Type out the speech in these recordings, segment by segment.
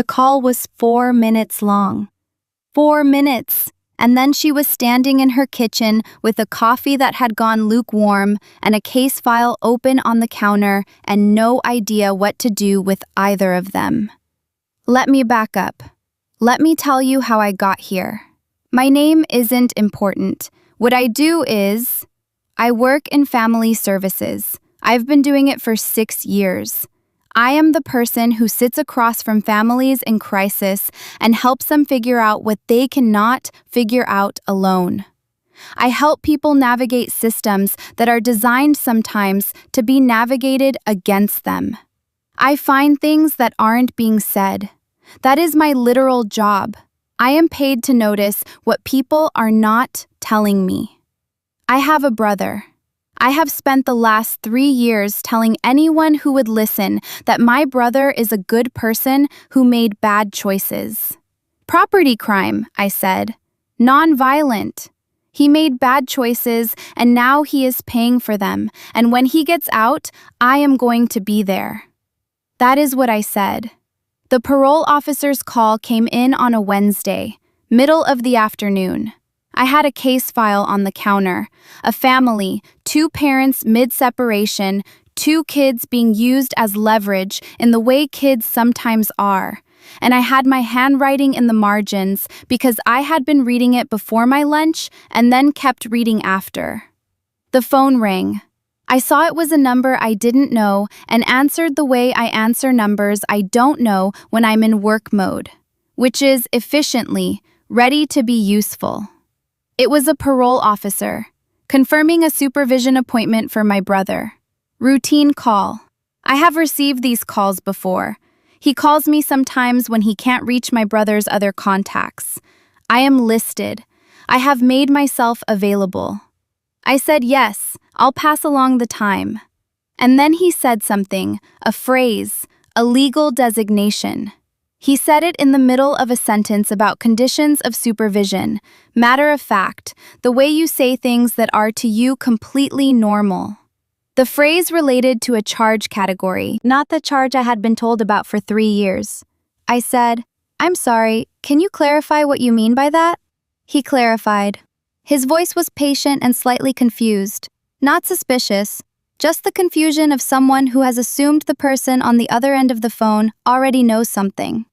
The call was 4 minutes long. 4 minutes! And then she was standing in her kitchen with a coffee that had gone lukewarm and a case file open on the counter and no idea what to do with either of them. Let me back up. Let me tell you how I got here. My name isn't important. What I do is, I work in family services. I've been doing it for 6 years. I am the person who sits across from families in crisis and helps them figure out what they cannot figure out alone. I help people navigate systems that are designed sometimes to be navigated against them. I find things that aren't being said. That is my literal job. I am paid to notice what people are not telling me. I have a brother. I have spent the last 3 years telling anyone who would listen that my brother is a good person who made bad choices. Property crime, I said. Nonviolent. He made bad choices and now he is paying for them, and when he gets out, I am going to be there. That is what I said. The parole officer's call came in on a Wednesday, middle of the afternoon. I had a case file on the counter, a family, 2 parents mid-separation, 2 kids being used as leverage in the way kids sometimes are, and I had my handwriting in the margins because I had been reading it before my lunch and then kept reading after. The phone rang. I saw it was a number I didn't know and answered the way I answer numbers I don't know when I'm in work mode, which is efficiently, ready to be useful. It was a parole officer, confirming a supervision appointment for my brother. Routine call. I have received these calls before. He calls me sometimes when he can't reach my brother's other contacts. I am listed. I have made myself available. I said yes, I'll pass along the time. And then he said something, a phrase, a legal designation. He said it in the middle of a sentence about conditions of supervision, matter of fact, the way you say things that are to you completely normal. The phrase related to a charge category, not the charge I had been told about for 3 years. I said, "I'm sorry, can you clarify what you mean by that?" He clarified. His voice was patient and slightly confused, not suspicious, just the confusion of someone who has assumed the person on the other end of the phone already knows something.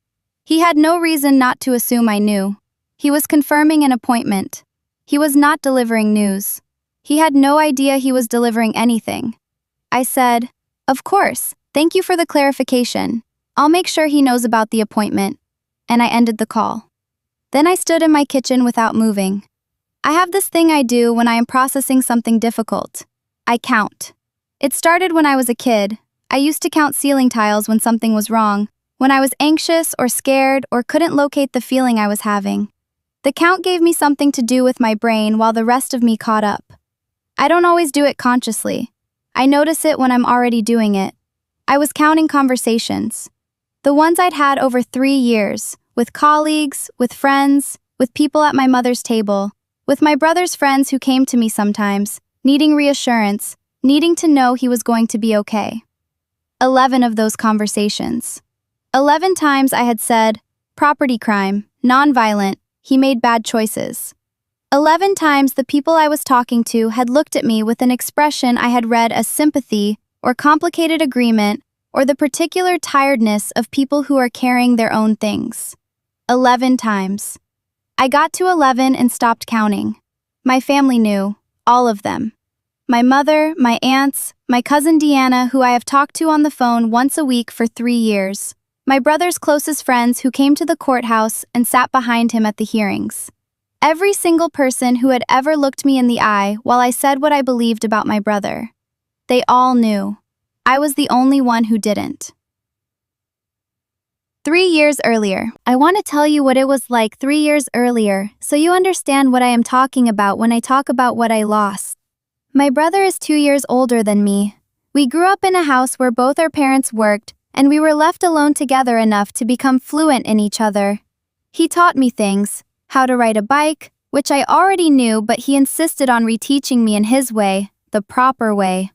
He had no reason not to assume I knew. He was confirming an appointment. He was not delivering news. He had no idea he was delivering anything. I said, "Of course, thank you for the clarification. I'll make sure he knows about the appointment." And I ended the call. Then I stood in my kitchen without moving. I have this thing I do when I am processing something difficult. I count. It started when I was a kid. I used to count ceiling tiles when something was wrong, when I was anxious or scared or couldn't locate the feeling I was having. The count gave me something to do with my brain while the rest of me caught up. I don't always do it consciously. I notice it when I'm already doing it. I was counting conversations. The ones I'd had over 3 years, with colleagues, with friends, with people at my mother's table, with my brother's friends who came to me sometimes, needing reassurance, needing to know he was going to be okay. 11 of those conversations. 11 times I had said, property crime, nonviolent, he made bad choices. 11 times the people I was talking to had looked at me with an expression I had read as sympathy or complicated agreement or the particular tiredness of people who are carrying their own things. 11 times. I got to 11 and stopped counting. My family knew, all of them. My mother, my aunts, my cousin Deanna, who I have talked to on the phone once a week for 3 years. My brother's closest friends who came to the courthouse and sat behind him at the hearings. Every single person who had ever looked me in the eye while I said what I believed about my brother. They all knew. I was the only one who didn't. 3 years earlier. I want to tell you what it was like 3 years earlier, so you understand what I am talking about when I talk about what I lost. My brother is 2 years older than me. We grew up in a house where both our parents worked, and we were left alone together enough to become fluent in each other. He taught me things, how to ride a bike, which I already knew, but he insisted on reteaching me in his way, the proper way.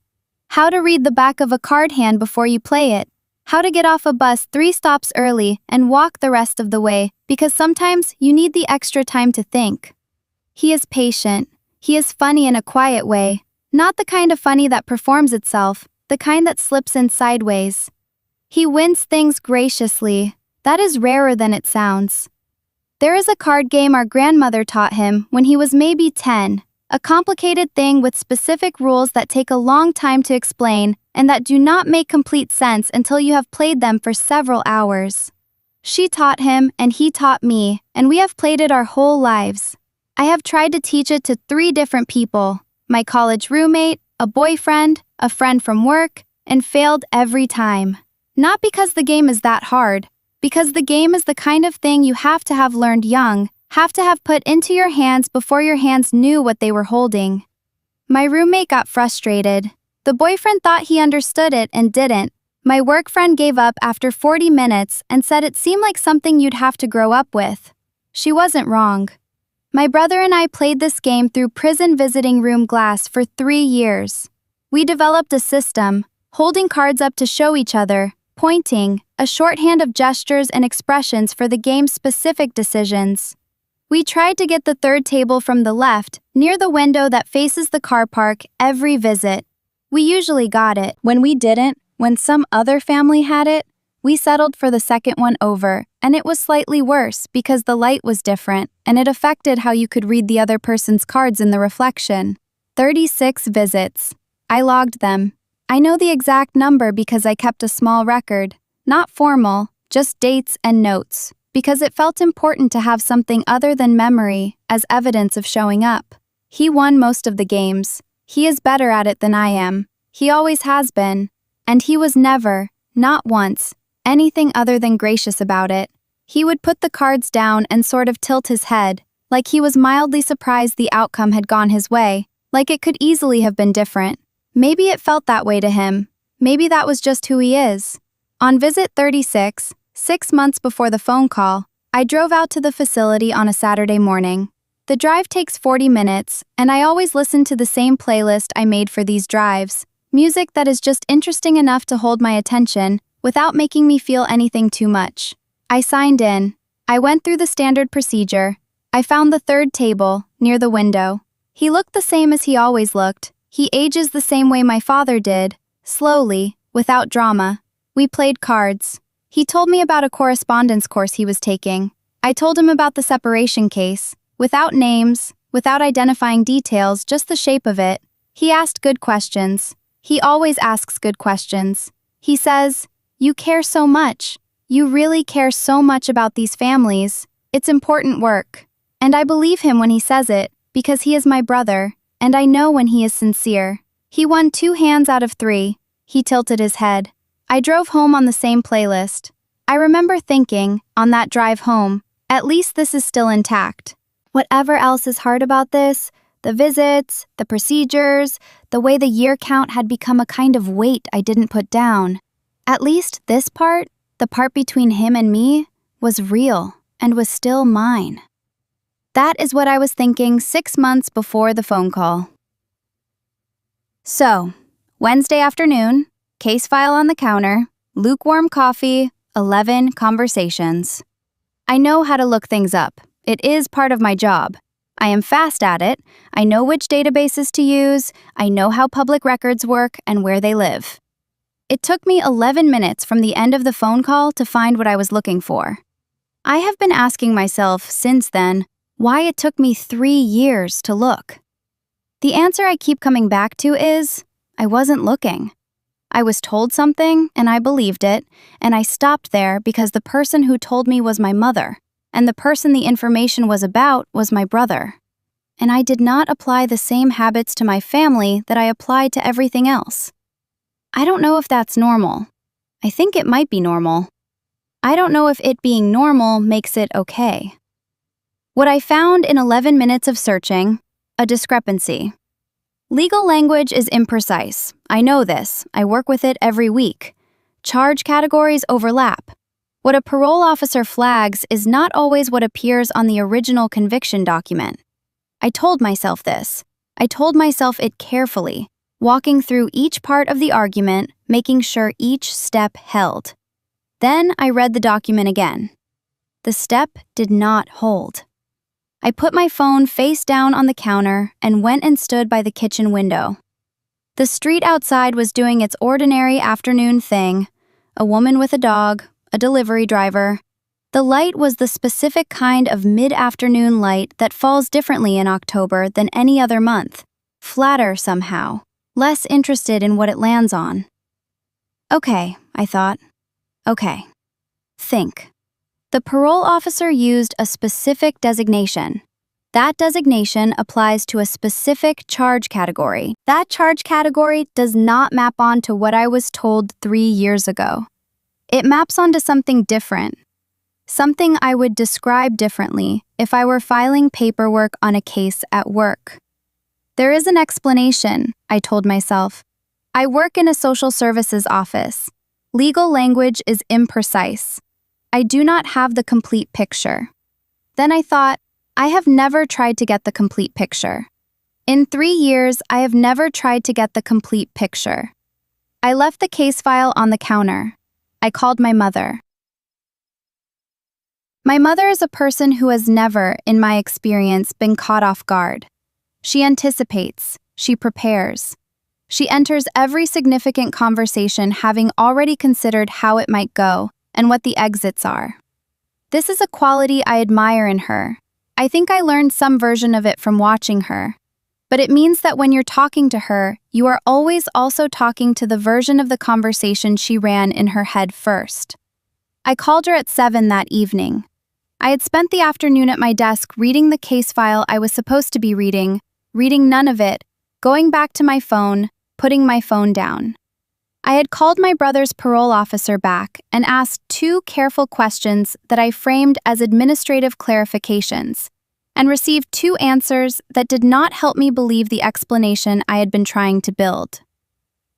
How to read the back of a card hand before you play it. how to get off a bus 3 stops early and walk the rest of the way, because sometimes you need the extra time to think. He is patient. He is funny in a quiet way, not the kind of funny that performs itself, the kind that slips in sideways. He wins things graciously. That is rarer than it sounds. There is a card game our grandmother taught him when he was maybe 10, a complicated thing with specific rules that take a long time to explain and that do not make complete sense until you have played them for several hours. She taught him and he taught me, and we have played it our whole lives. I have tried to teach it to 3 different people, my college roommate, a boyfriend, a friend from work, and failed every time. Not because the game is that hard, because the game is the kind of thing you have to have learned young, have to have put into your hands before your hands knew what they were holding. My roommate got frustrated. The boyfriend thought he understood it and didn't. My work friend gave up after 40 minutes and said it seemed like something you'd have to grow up with. She wasn't wrong. My brother and I played this game through prison visiting room glass for 3 years. We developed a system, holding cards up to show each other, pointing, a shorthand of gestures and expressions for the game's specific decisions. We tried to get the 3rd table from the left, near the window that faces the car park, every visit. We usually got it. When we didn't, when some other family had it, we settled for the 2nd one over, and it was slightly worse because the light was different, and it affected how you could read the other person's cards in the reflection. 36 visits. I logged them. I know the exact number because I kept a small record, not formal, just dates and notes, because it felt important to have something other than memory as evidence of showing up. He won most of the games. He is better at it than I am. He always has been. And he was never, not once, anything other than gracious about it. He would put the cards down and sort of tilt his head, like he was mildly surprised the outcome had gone his way, like it could easily have been different. Maybe it felt that way to him. Maybe that was just who he is. On visit 36, 6 months before the phone call, I drove out to the facility on a Saturday morning. The drive takes 40 minutes, and I always listen to the same playlist I made for these drives, music that is just interesting enough to hold my attention without making me feel anything too much. I signed in. I went through the standard procedure. I found the 3rd table, near the window. He looked the same as he always looked. He ages the same way my father did, slowly, without drama. We played cards. He told me about a correspondence course he was taking. I told him about the separation case, without names, without identifying details, just the shape of it. He asked good questions. He always asks good questions. He says, "You care so much. You really care so much about these families. It's important work." And I believe him when he says it, because he is my brother, and I know when he is sincere. He won 2 hands out of 3. He tilted his head. I drove home on the same playlist. I remember thinking, on that drive home, at least this is still intact. Whatever else is hard about this, the visits, the procedures, the way the year count had become a kind of weight I didn't put down. At least this part, the part between him and me, was real and was still mine. That is what I was thinking 6 months before the phone call. So, Wednesday afternoon, case file on the counter, lukewarm coffee, 11 conversations. I know how to look things up. It is part of my job. I am fast at it. I know which databases to use. I know how public records work and where they live. It took me 11 minutes from the end of the phone call to find what I was looking for. I have been asking myself since then why it took me 3 years to look. The answer I keep coming back to is, I wasn't looking. I was told something, and I believed it, and I stopped there because the person who told me was my mother, and the person the information was about was my brother. And I did not apply the same habits to my family that I applied to everything else. I don't know if that's normal. I think it might be normal. I don't know if it being normal makes it okay. What I found in 11 minutes of searching, a discrepancy. Legal language is imprecise. I know this. I work with it every week. Charge categories overlap. What a parole officer flags is not always what appears on the original conviction document. I told myself this. I told myself it carefully, walking through each part of the argument, making sure each step held. Then I read the document again. The step did not hold. I put my phone face down on the counter and went and stood by the kitchen window. The street outside was doing its ordinary afternoon thing. A woman with a dog, a delivery driver. The light was the specific kind of mid-afternoon light that falls differently in October than any other month. Flatter somehow, less interested in what it lands on. Okay, I thought. Okay. Think. The parole officer used a specific designation. That designation applies to a specific charge category. That charge category does not map onto what I was told 3 years ago. It maps onto something different. Something I would describe differently if I were filing paperwork on a case at work. There is an explanation, I told myself. I work in a social services office. Legal language is imprecise. I do not have the complete picture. Then I thought, I have never tried to get the complete picture. In 3 years, I have never tried to get the complete picture. I left the case file on the counter. I called my mother. My mother is a person who has never, in my experience, been caught off guard. She anticipates, she prepares. She enters every significant conversation having already considered how it might go and what the exits are. This is a quality I admire in her. I think I learned some version of it from watching her. But it means that when you're talking to her, you are always also talking to the version of the conversation she ran in her head first. I called her at 7 that evening. I had spent the afternoon at my desk reading the case file I was supposed to be reading none of it, going back to my phone, putting my phone down. I had called my brother's parole officer back and asked 2 careful questions that I framed as administrative clarifications, and received 2 answers that did not help me believe the explanation I had been trying to build.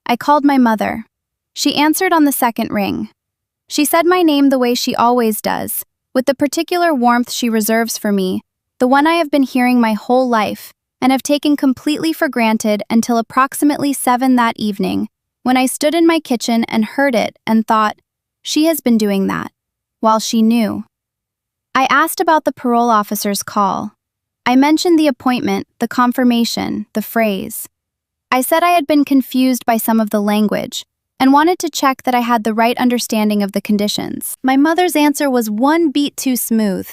I called my mother. She answered on the second ring. She said my name the way she always does, with the particular warmth she reserves for me, the one I have been hearing my whole life, and have taken completely for granted until approximately 7 that evening, when I stood in my kitchen and heard it and thought, she has been doing that, while she knew. I asked about the parole officer's call. I mentioned the appointment, the confirmation, the phrase. I said I had been confused by some of the language, and wanted to check that I had the right understanding of the conditions. My mother's answer was 1 beat too smooth.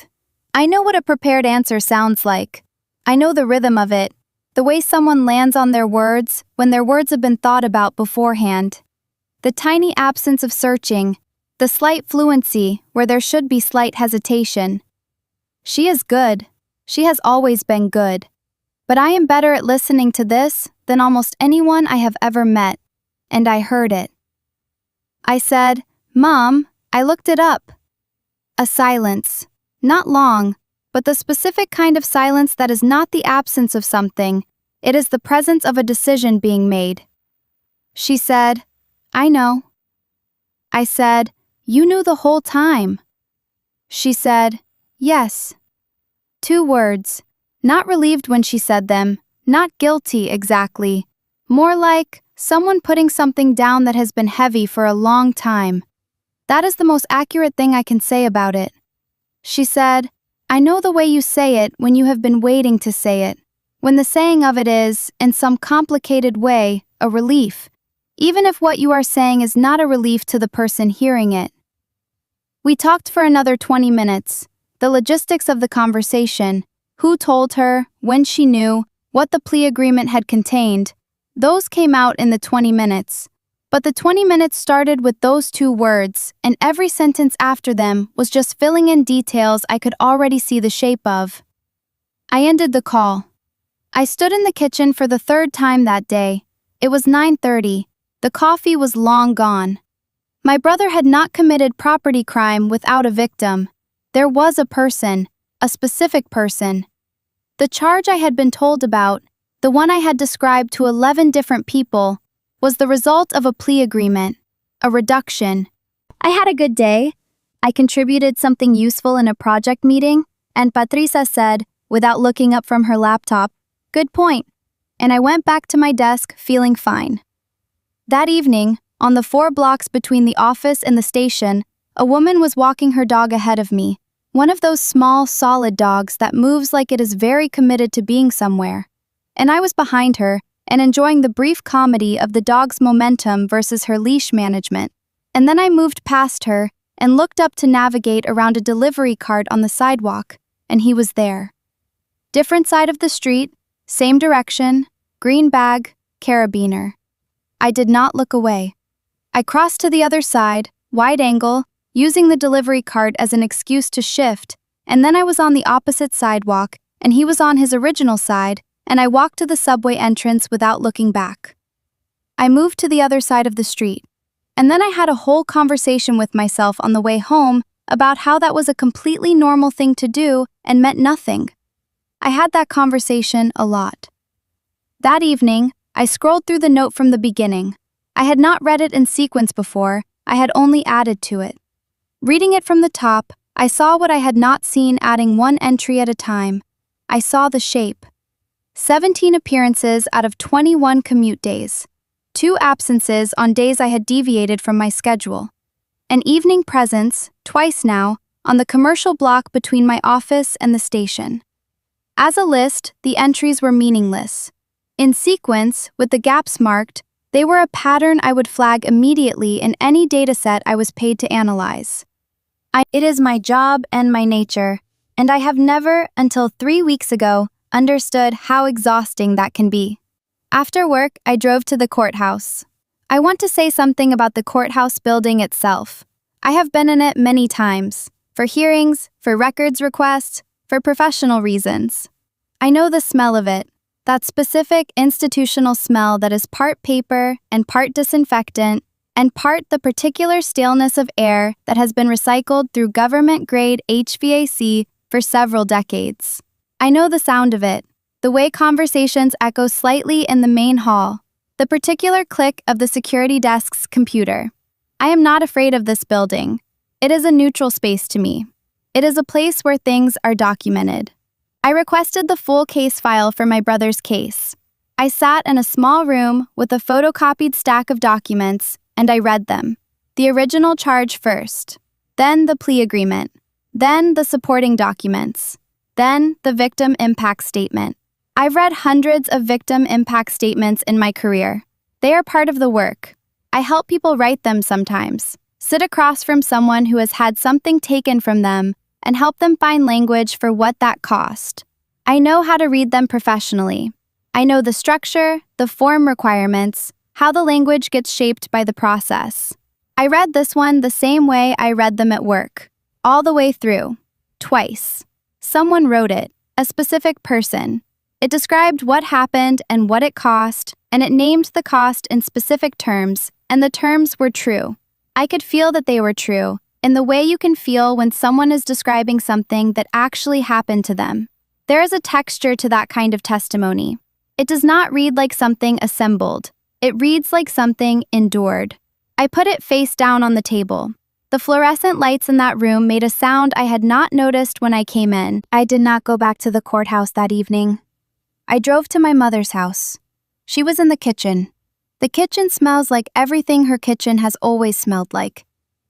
I know what a prepared answer sounds like. I know the rhythm of it, the way someone lands on their words when their words have been thought about beforehand. The tiny absence of searching, the slight fluency where there should be slight hesitation. She is good. She has always been good. But I am better at listening to this than almost anyone I have ever met, and I heard it. I said, "Mom, I looked it up." A silence, not long, but the specific kind of silence that is not the absence of something, it is the presence of a decision being made. She said, "I know." I said, "You knew the whole time." She said, "Yes." 2 words, not relieved when she said them, not guilty exactly, more like someone putting something down that has been heavy for a long time. That is the most accurate thing I can say about it. She said, "I know the way you say it when you have been waiting to say it, when the saying of it is, in some complicated way, a relief, even if what you are saying is not a relief to the person hearing it." We talked for another 20 minutes, the logistics of the conversation, who told her, when she knew, what the plea agreement had contained. Those came out in the 20 minutes. But the 20 minutes started with those 2 words, and every sentence after them was just filling in details I could already see the shape of. I ended the call. I stood in the kitchen for the 3rd time that day. It was 9:30. The coffee was long gone. My brother had not committed property crime without a victim. There was a person, a specific person. The charge I had been told about, the one I had described to 11 different people, was the result of a plea agreement, a reduction. I had a good day. I contributed something useful in a project meeting, and Patricia said, without looking up from her laptop, "Good point." And I went back to my desk feeling fine. That evening, on the 4 blocks between the office and the station, A woman was walking her dog ahead of me, one of those small, solid dogs that moves like it is very committed to being somewhere. And I was behind her and enjoying the brief comedy of the dog's momentum versus her leash management. And then I moved past her and looked up to navigate around a delivery cart on the sidewalk, and he was there. Different side of the street, same direction, green bag, carabiner. I did not look away. I crossed to the other side, wide angle, using the delivery cart as an excuse to shift, and then I was on the opposite sidewalk, and he was on his original side, and I walked to the subway entrance without looking back. I moved to the other side of the street, and then I had a whole conversation with myself on the way home about how that was a completely normal thing to do and meant nothing. I had that conversation a lot. That evening, I scrolled through the note from the beginning. I had not read it in sequence before, I had only added to it. Reading it from the top, I saw what I had not seen, adding one entry at a time. I saw the shape. 17 appearances out of 21 commute days. 2 absences on days I had deviated from my schedule. An evening presence, twice now, on the commercial block between my office and the station. As a list, the entries were meaningless. In sequence, with the gaps marked, they were a pattern I would flag immediately in any dataset I was paid to analyze. It is my job and my nature, and I have never, until 3 weeks ago, understood how exhausting that can be. After work, I drove to the courthouse. I want to say something about the courthouse building itself. I have been in it many times, for hearings, for records requests, for professional reasons. I know the smell of it, that specific institutional smell that is part paper and part disinfectant, and part the particular staleness of air that has been recycled through government-grade HVAC for several decades. I know the sound of it, the way conversations echo slightly in the main hall, the particular click of the security desk's computer. I am not afraid of this building. It is a neutral space to me. It is a place where things are documented. I requested the full case file for my brother's case. I sat in a small room with a photocopied stack of documents, and I read them. The original charge first, then the plea agreement, then the supporting documents, then the victim impact statement. I've read hundreds of victim impact statements in my career. They are part of the work. I help people write them sometimes, sit across from someone who has had something taken from them, and help them find language for what that cost. I know how to read them professionally. I know the structure, the form requirements, how the language gets shaped by the process. I read this one the same way I read them at work, all the way through, twice. Someone wrote it, a specific person. It described what happened and what it cost, and it named the cost in specific terms, and the terms were true. I could feel that they were true, in the way you can feel when someone is describing something that actually happened to them. There is a texture to that kind of testimony. It does not read like something assembled. It reads like something endured. I put it face down on the table. The fluorescent lights in that room made a sound I had not noticed when I came in. I did not go back to the courthouse that evening. I drove to my mother's house. She was in the kitchen. The kitchen smells like everything her kitchen has always smelled like.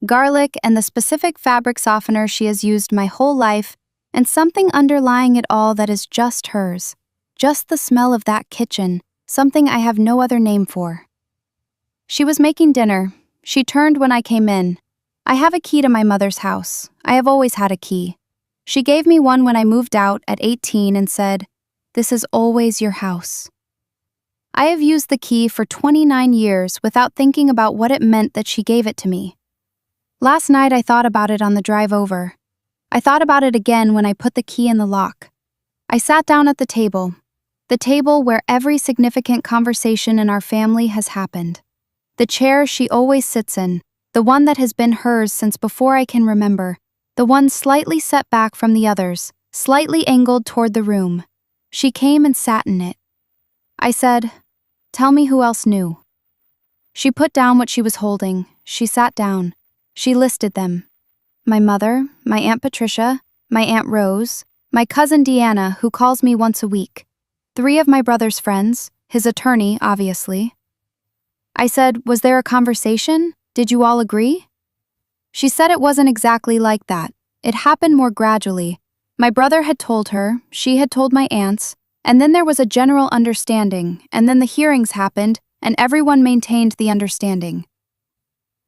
Garlic and the specific fabric softener she has used my whole life, and something underlying it all that is just hers. Just the smell of that kitchen, something I have no other name for. She was making dinner. She turned when I came in. I have a key to my mother's house. I have always had a key. She gave me one when I moved out at 18 and said, "This is always your house." I have used the key for 29 years without thinking about what it meant that she gave it to me. Last night I thought about it on the drive over. I thought about it again when I put the key in the lock. I sat down at the table where every significant conversation in our family has happened. The chair she always sits in, the one that has been hers since before I can remember, the one slightly set back from the others, slightly angled toward the room. She came and sat in it. I said, "Tell me who else knew." She put down what she was holding. She sat down. She listed them. My mother, my Aunt Patricia, my Aunt Rose, my cousin Deanna, who calls me once a week, 3 of my brother's friends, his attorney, obviously. I said, "Was there a conversation? Did you all agree?" She said it wasn't exactly like that. It happened more gradually. My brother had told her, she had told my aunts, and then there was a general understanding, and then the hearings happened, and everyone maintained the understanding.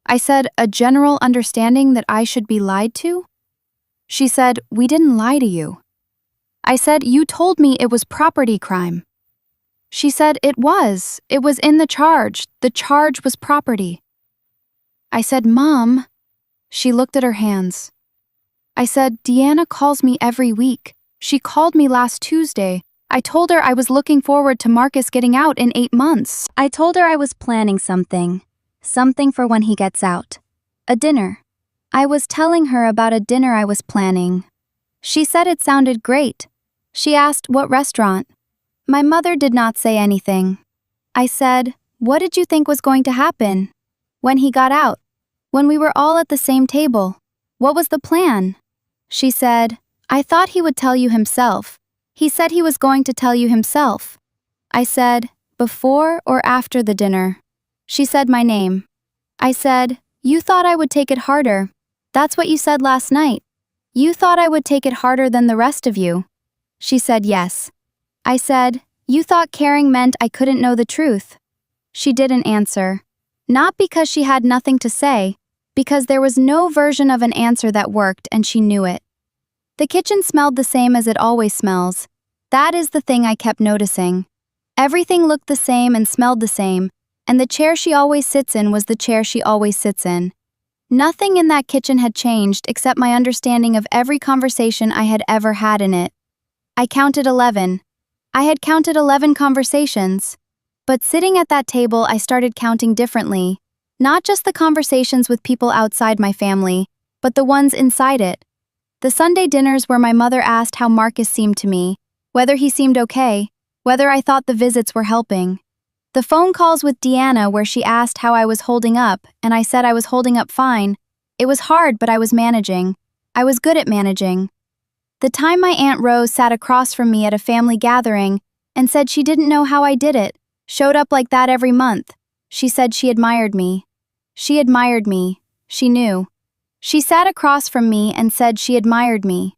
I said, a general understanding that I should be lied to? She said, we didn't lie to you. I said, you told me it was property crime. She said, it was in the charge was property. I said, Mom. She looked at her hands. I said, Deanna calls me every week. She called me last Tuesday. I told her I was looking forward to Marcus getting out in 8 months. I told her I was planning something for when he gets out. A dinner. I was telling her about a dinner I was planning. She said it sounded great. She asked what restaurant. My mother did not say anything. I said, what did you think was going to happen? When he got out? When we were all at the same table? What was the plan? She said, I thought he would tell you himself. He said he was going to tell you himself. I said, before or after the dinner? She said my name. I said, you thought I would take it harder. That's what you said last night. You thought I would take it harder than the rest of you. She said yes. I said, you thought caring meant I couldn't know the truth. She didn't answer. Not because she had nothing to say, because there was no version of an answer that worked and she knew it. The kitchen smelled the same as it always smells. That is the thing I kept noticing. Everything looked the same and smelled the same, and the chair she always sits in was the chair she always sits in. Nothing in that kitchen had changed except my understanding of every conversation I had ever had in it. I counted 11. I had counted 11 conversations. But sitting at that table, I started counting differently. Not just the conversations with people outside my family, but the ones inside it. The Sunday dinners where my mother asked how Marcus seemed to me, whether he seemed okay, whether I thought the visits were helping. The phone calls with Deanna where she asked how I was holding up, and I said I was holding up fine. It was hard, but I was managing. I was good at managing. The time my Aunt Rose sat across from me at a family gathering and said she didn't know how I did it, showed up like that every month. She said she admired me. She admired me. She knew. She sat across from me and said she admired me.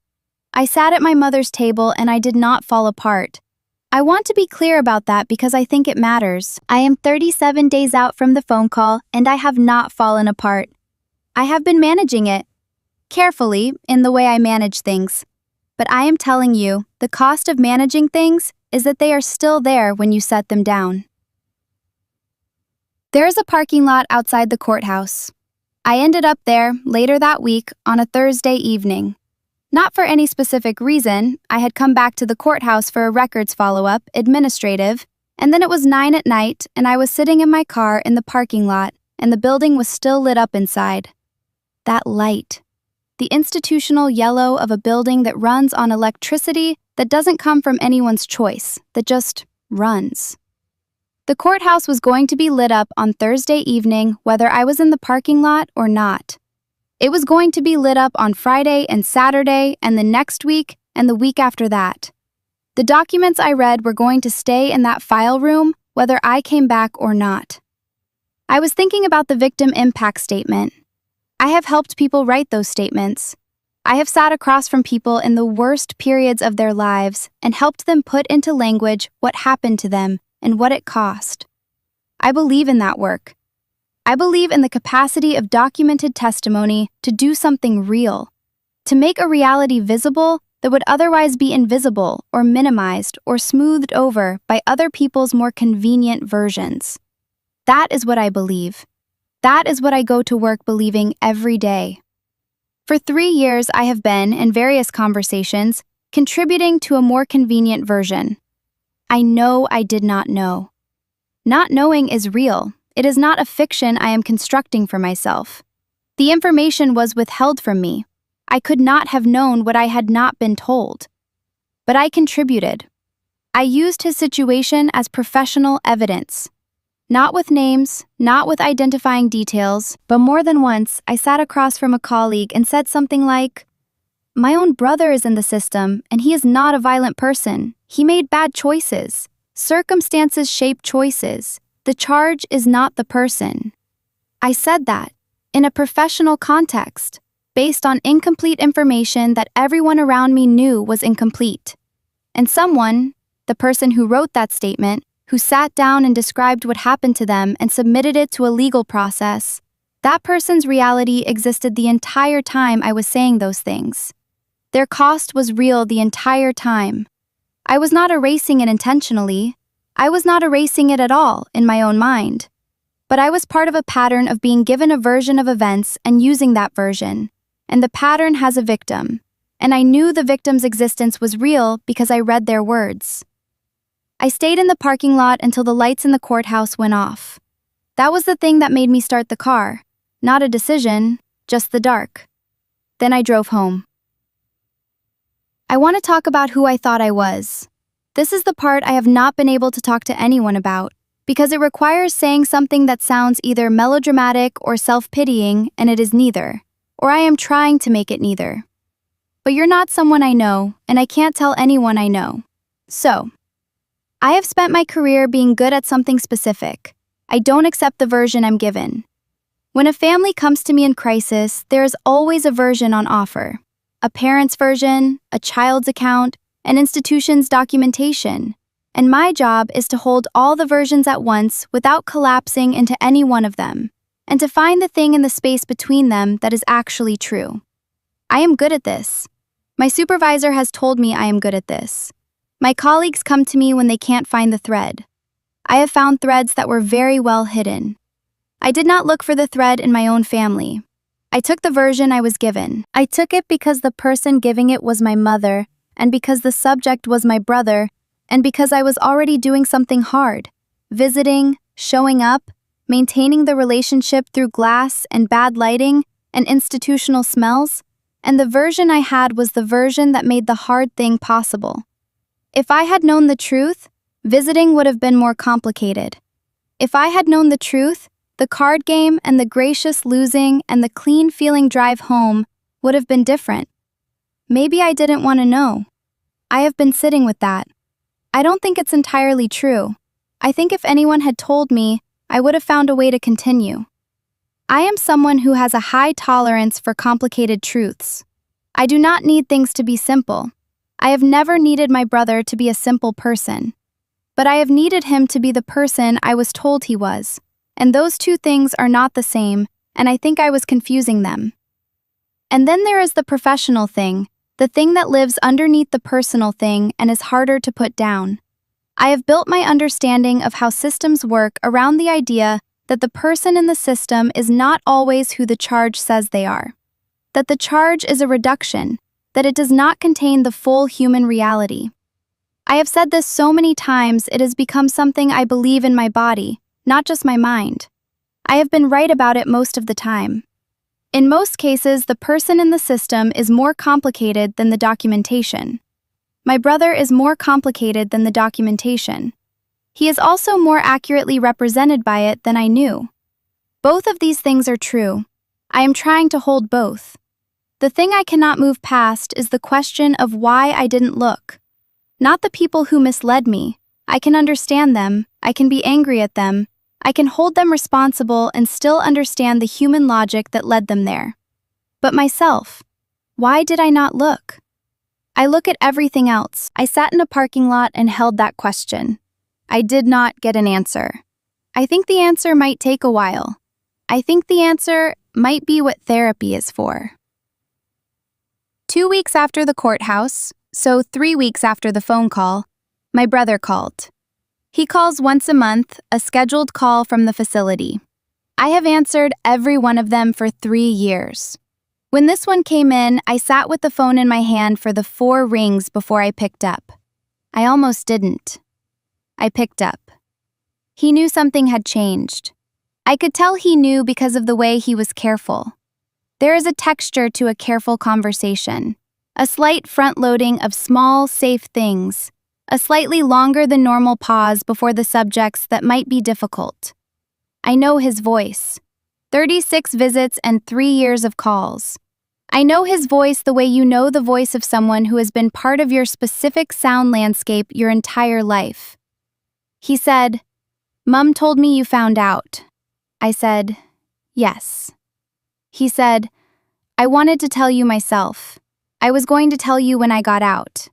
I sat at my mother's table and I did not fall apart. I want to be clear about that because I think it matters. I am 37 days out from the phone call and I have not fallen apart. I have been managing it. Carefully, in the way I manage things. But I am telling you, the cost of managing things is that they are still there when you set them down. There is a parking lot outside the courthouse. I ended up there later that week on a Thursday evening. Not for any specific reason. I had come back to the courthouse for a records follow-up, administrative, and then it was 9 at night and I was sitting in my car in the parking lot and the building was still lit up inside. That light. The institutional yellow of a building that runs on electricity that doesn't come from anyone's choice, that just runs. The courthouse was going to be lit up on Thursday evening whether I was in the parking lot or not. It was going to be lit up on Friday and Saturday and the next week and the week after that. The documents I read were going to stay in that file room whether I came back or not. I was thinking about the victim impact statement. I have helped people write those statements. I have sat across from people in the worst periods of their lives and helped them put into language what happened to them and what it cost. I believe in that work. I believe in the capacity of documented testimony to do something real, to make a reality visible that would otherwise be invisible or minimized or smoothed over by other people's more convenient versions. That is what I believe. That is what I go to work believing every day. For 3 years, I have been, in various conversations, contributing to a more convenient version. I know I did not know. Not knowing is real. It is not a fiction I am constructing for myself. The information was withheld from me. I could not have known what I had not been told. But I contributed. I used his situation as professional evidence. Not with names, not with identifying details, but more than once, I sat across from a colleague and said something like, "My own brother is in the system, and he is not a violent person. He made bad choices. Circumstances shape choices. The charge is not the person." I said that. in a professional context, based on incomplete information that everyone around me knew was incomplete. And someone, the person who wrote that statement, who sat down and described what happened to them and submitted it to a legal process, that person's reality existed the entire time I was saying those things. Their cost was real the entire time. I was not erasing it intentionally. I was not erasing it at all in my own mind. But I was part of a pattern of being given a version of events and using that version. And the pattern has a victim. And I knew the victim's existence was real because I read their words. I stayed in the parking lot until the lights in the courthouse went off. That was the thing that made me start the car. Not a decision, just the dark. Then I drove home. I want to talk about who I thought I was. This is the part I have not been able to talk to anyone about, because it requires saying something that sounds either melodramatic or self-pitying, and it is neither. Or I am trying to make it neither. But you're not someone I know, and I can't tell anyone I know. So, I have spent my career being good at something specific. I don't accept the version I'm given. When a family comes to me in crisis, there is always a version on offer. A parent's version, a child's account, an institution's documentation. And my job is to hold all the versions at once without collapsing into any one of them, and to find the thing in the space between them that is actually true. I am good at this. My supervisor has told me I am good at this. My colleagues come to me when they can't find the thread. I have found threads that were very well hidden. I did not look for the thread in my own family. I took the version I was given. I took it because the person giving it was my mother, and because the subject was my brother, and because I was already doing something hard, visiting, showing up, maintaining the relationship through glass and bad lighting and institutional smells, and the version I had was the version that made the hard thing possible. If I had known the truth, visiting would have been more complicated. If I had known the truth, the card game and the gracious losing and the clean feeling drive home would have been different. Maybe I didn't want to know. I have been sitting with that. I don't think it's entirely true. I think if anyone had told me, I would have found a way to continue. I am someone who has a high tolerance for complicated truths. I do not need things to be simple. I have never needed my brother to be a simple person. But I have needed him to be the person I was told he was. And those two things are not the same, and I think I was confusing them. And then there is the professional thing, the thing that lives underneath the personal thing and is harder to put down. I have built my understanding of how systems work around the idea that the person in the system is not always who the charge says they are. That the charge is a reduction, that it does not contain the full human reality. I have said this so many times it has become something I believe in my body, not just my mind. I have been right about it most of the time. In most cases, the person in the system is more complicated than the documentation. My brother is more complicated than the documentation. He is also more accurately represented by it than I knew. Both of these things are true. I am trying to hold both. The thing I cannot move past is the question of why I didn't look. Not the people who misled me. I can understand them, I can be angry at them, I can hold them responsible and still understand the human logic that led them there. But myself, why did I not look? I look at everything else. I sat in a parking lot and held that question. I did not get an answer. I think the answer might take a while. I think the answer might be what therapy is for. 2 weeks after the courthouse, so 3 weeks after the phone call, my brother called. He calls once a month, a scheduled call from the facility. I have answered every one of them for 3 years. When this one came in, I sat with the phone in my hand for the 4 rings before I picked up. I almost didn't. I picked up. He knew something had changed. I could tell he knew because of the way he was careful. There is a texture to a careful conversation, a slight front-loading of small, safe things, a slightly longer than normal pause before the subjects that might be difficult. I know his voice. 36 visits and 3 years of calls. I know his voice the way you know the voice of someone who has been part of your specific sound landscape your entire life. He said, "Mom told me you found out." I said, "Yes." He said, "I wanted to tell you myself. I was going to tell you when I got out.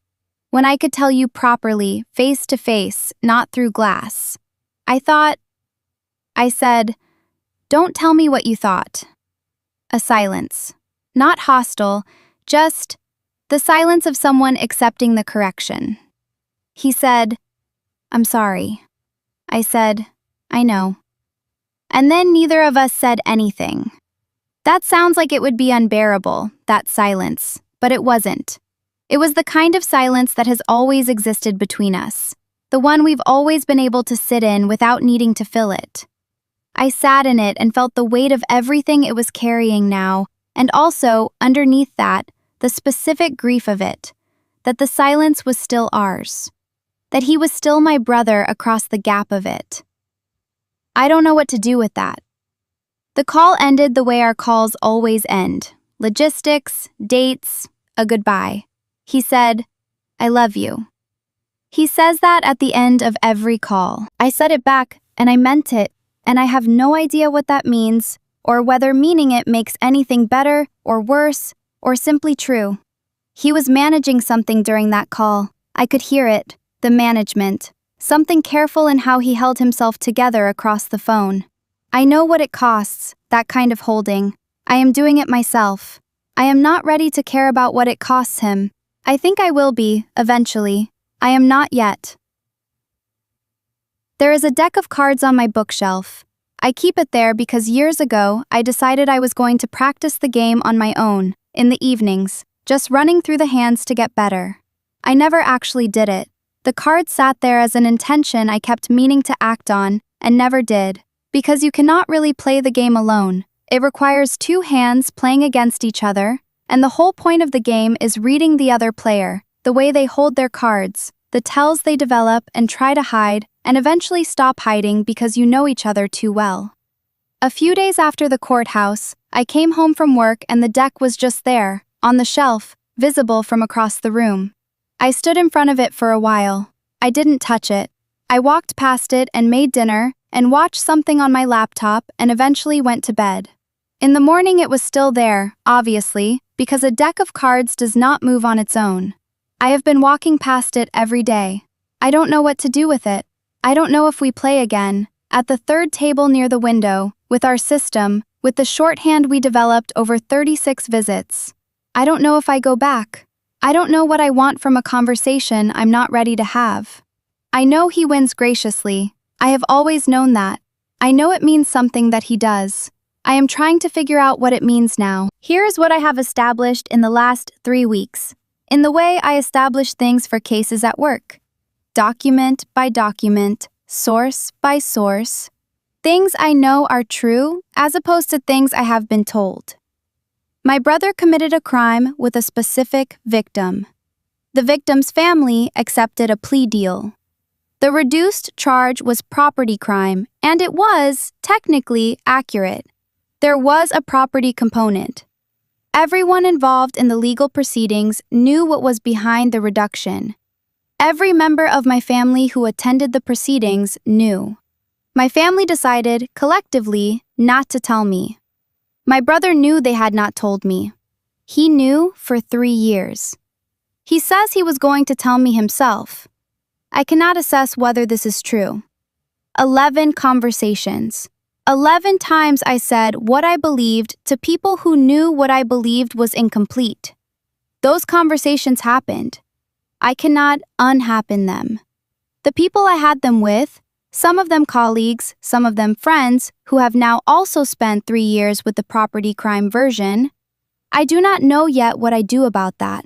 When I could tell you properly, face to face, not through glass. I thought." I said, "Don't tell me what you thought." A silence. Not hostile, just the silence of someone accepting the correction. He said, "I'm sorry." I said, "I know." And then neither of us said anything. That sounds like it would be unbearable, that silence, but it wasn't. It was the kind of silence that has always existed between us, the one we've always been able to sit in without needing to fill it. I sat in it and felt the weight of everything it was carrying now, and also, underneath that, the specific grief of it, that the silence was still ours, that he was still my brother across the gap of it. I don't know what to do with that. The call ended the way our calls always end: logistics, dates, a goodbye. He said, "I love you." He says that at the end of every call. I said it back, and I meant it, and I have no idea what that means, or whether meaning it makes anything better or worse, or simply true. He was managing something during that call. I could hear it, the management, something careful in how he held himself together across the phone. I know what it costs, that kind of holding. I am doing it myself. I am not ready to care about what it costs him. I think I will be, eventually. I am not yet. There is a deck of cards on my bookshelf. I keep it there because years ago I decided I was going to practice the game on my own, in the evenings, just running through the hands to get better. I never actually did it. The cards sat there as an intention I kept meaning to act on, and never did. Because you cannot really play the game alone. It requires two hands playing against each other, and the whole point of the game is reading the other player, the way they hold their cards, the tells they develop and try to hide, and eventually stop hiding because you know each other too well. A few days after the courthouse, I came home from work and the deck was just there, on the shelf, visible from across the room. I stood in front of it for a while. I didn't touch it. I walked past it and made dinner, and watched something on my laptop and eventually went to bed. In the morning it was still there, obviously, because a deck of cards does not move on its own. I have been walking past it every day. I don't know what to do with it. I don't know if we play again, at the third table near the window, with our system, with the shorthand we developed over 36 visits. I don't know if I go back. I don't know what I want from a conversation I'm not ready to have. I know he wins graciously. I have always known that. I know it means something that he does. I am trying to figure out what it means now. Here is what I have established in the last 3 weeks, in the way I establish things for cases at work. Document by document, source by source. Things I know are true, as opposed to things I have been told. My brother committed a crime with a specific victim. The victim's family accepted a plea deal. The reduced charge was property crime, and it was, technically, accurate. There was a property component. Everyone involved in the legal proceedings knew what was behind the reduction. Every member of my family who attended the proceedings knew. My family decided, collectively, not to tell me. My brother knew they had not told me. He knew for 3 years. He says he was going to tell me himself. I cannot assess whether this is true. 11 conversations. 11 times I said what I believed to people who knew what I believed was incomplete. Those conversations happened. I cannot unhappen them. The people I had them with, some of them colleagues, some of them friends, who have now also spent 3 years with the property crime version, I do not know yet what I do about that.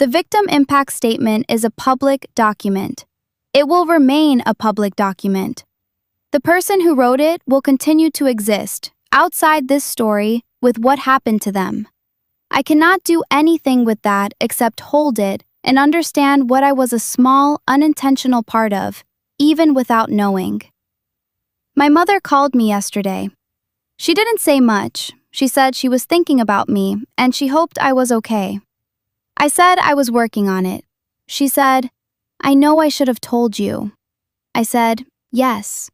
The victim impact statement is a public document. It will remain a public document. The person who wrote it will continue to exist, outside this story, with what happened to them. I cannot do anything with that except hold it and understand what I was a small, unintentional part of, even without knowing. My mother called me yesterday. She didn't say much. She said she was thinking about me and she hoped I was okay. I said I was working on it. She said, "I know I should have told you." I said, "Yes."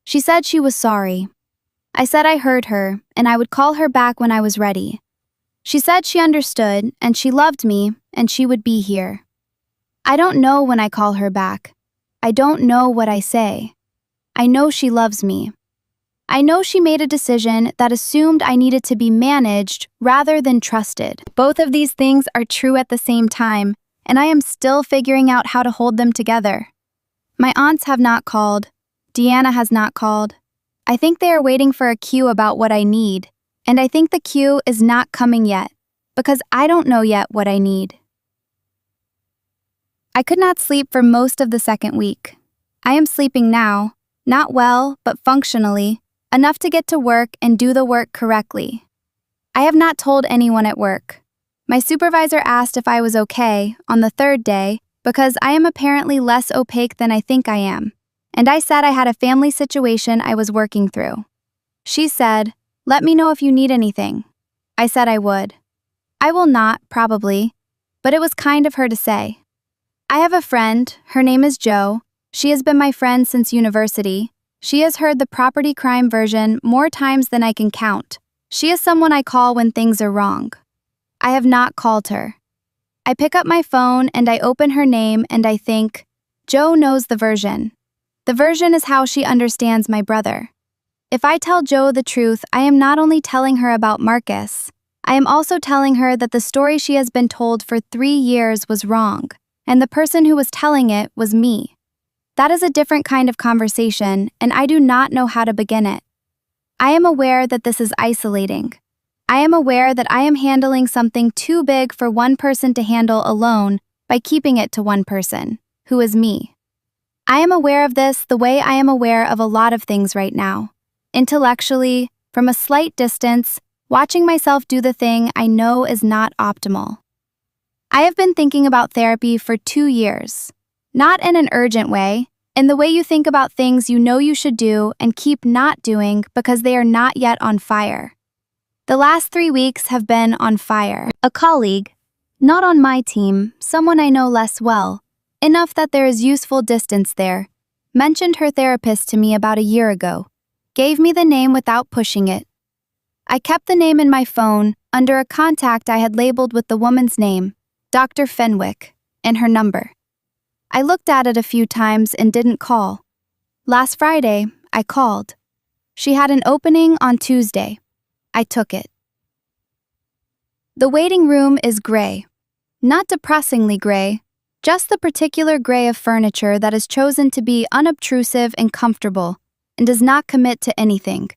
She said she was sorry. I said I heard her, and I would call her back when I was ready. She said she understood, and she loved me, and she would be here. I don't know when I call her back. I don't know what I say. I know she loves me. I know she made a decision that assumed I needed to be managed rather than trusted. Both of these things are true at the same time, and I am still figuring out how to hold them together. My aunts have not called. Deanna has not called. I think they are waiting for a cue about what I need, and I think the cue is not coming yet, because I don't know yet what I need. I could not sleep for most of the second week. I am sleeping now, not well, but functionally, enough to get to work and do the work correctly. I have not told anyone at work. My supervisor asked if I was okay on the third day because I am apparently less opaque than I think I am, and I said I had a family situation I was working through. She said, "Let me know if you need anything." I said I would. I will not, probably, but it was kind of her to say. I have a friend, her name is Jo. She has been my friend since university. She has heard the property crime version more times than I can count. She is someone I call when things are wrong. I have not called her. I pick up my phone and I open her name and I think, Jo knows the version. The version is how she understands my brother. If I tell Jo the truth, I am not only telling her about Marcus, I am also telling her that the story she has been told for 3 years was wrong, and the person who was telling it was me. That is a different kind of conversation, and I do not know how to begin it. I am aware that this is isolating. I am aware that I am handling something too big for one person to handle alone by keeping it to one person, who is me. I am aware of this the way I am aware of a lot of things right now. Intellectually, from a slight distance, watching myself do the thing I know is not optimal. I have been thinking about therapy for 2 years. Not in an urgent way, in the way you think about things you know you should do and keep not doing because they are not yet on fire. The last 3 weeks have been on fire. A colleague, not on my team, someone I know less well, enough that there is useful distance there, mentioned her therapist to me about a year ago, gave me the name without pushing it. I kept the name in my phone under a contact I had labeled with the woman's name, Dr. Fenwick, and her number. I looked at it a few times and didn't call. Last Friday, I called. She had an opening on Tuesday. I took it. The waiting room is gray. Not depressingly gray, just the particular gray of furniture that is chosen to be unobtrusive and comfortable and does not commit to anything.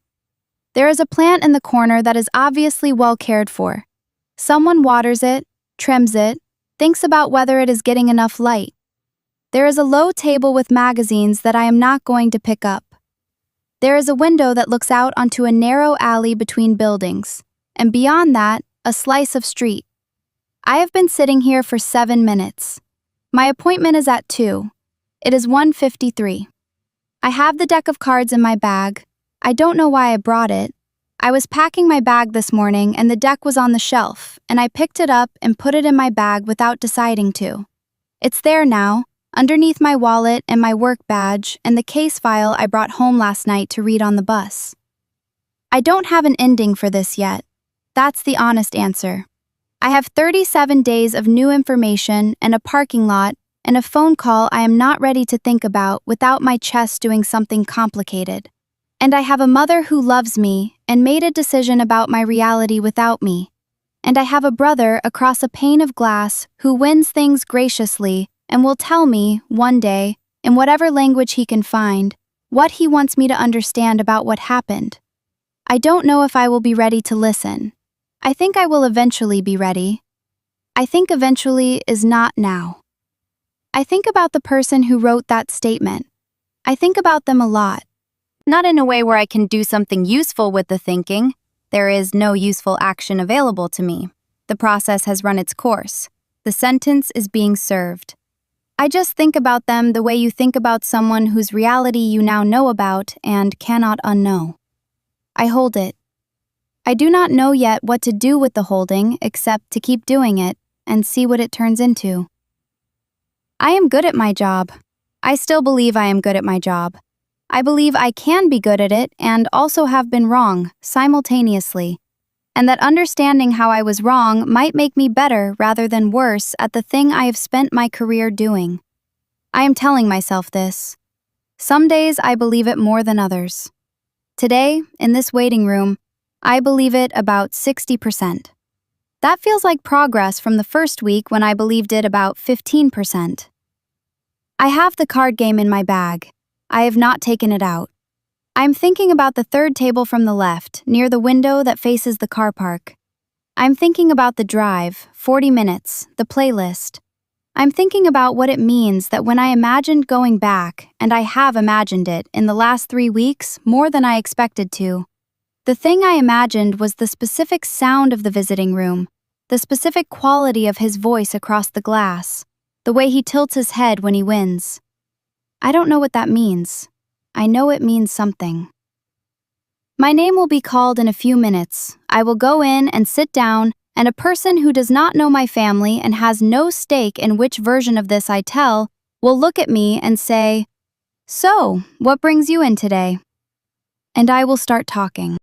There is a plant in the corner that is obviously well cared for. Someone waters it, trims it, thinks about whether it is getting enough light. There is a low table with magazines that I am not going to pick up. There is a window that looks out onto a narrow alley between buildings, and beyond that, a slice of street. I have been sitting here for 7 minutes. My appointment is at 2. It is 1:53. I have the deck of cards in my bag. I don't know why I brought it. I was packing my bag this morning and the deck was on the shelf, and I picked it up and put it in my bag without deciding to. It's there now, underneath my wallet and my work badge and the case file I brought home last night to read on the bus. I don't have an ending for this yet. That's the honest answer. I have 37 days of new information and a parking lot and a phone call I am not ready to think about without my chest doing something complicated. And I have a mother who loves me and made a decision about my reality without me. And I have a brother across a pane of glass who wins things graciously and will tell me, one day, in whatever language he can find, what he wants me to understand about what happened. I don't know if I will be ready to listen. I think I will eventually be ready. I think eventually is not now. I think about the person who wrote that statement. I think about them a lot. Not in a way where I can do something useful with the thinking. There is no useful action available to me. The process has run its course. The sentence is being served. I just think about them the way you think about someone whose reality you now know about and cannot unknow. I hold it. I do not know yet what to do with the holding except to keep doing it and see what it turns into. I am good at my job. I still believe I am good at my job. I believe I can be good at it and also have been wrong, simultaneously. And that understanding how I was wrong might make me better rather than worse at the thing I have spent my career doing. I am telling myself this. Some days I believe it more than others. Today, in this waiting room, I believe it about 60%. That feels like progress from the first week when I believed it about 15%. I have the card game in my bag. I have not taken it out. I'm thinking about the third table from the left, near the window that faces the car park. I'm thinking about the drive, 40 minutes, the playlist. I'm thinking about what it means that when I imagined going back, and I have imagined it in the last 3 weeks more than I expected to. The thing I imagined was the specific sound of the visiting room, the specific quality of his voice across the glass, the way he tilts his head when he wins. I don't know what that means. I know it means something. My name will be called in a few minutes. I will go in and sit down, and a person who does not know my family and has no stake in which version of this I tell will look at me and say, "So, what brings you in today?" And I will start talking.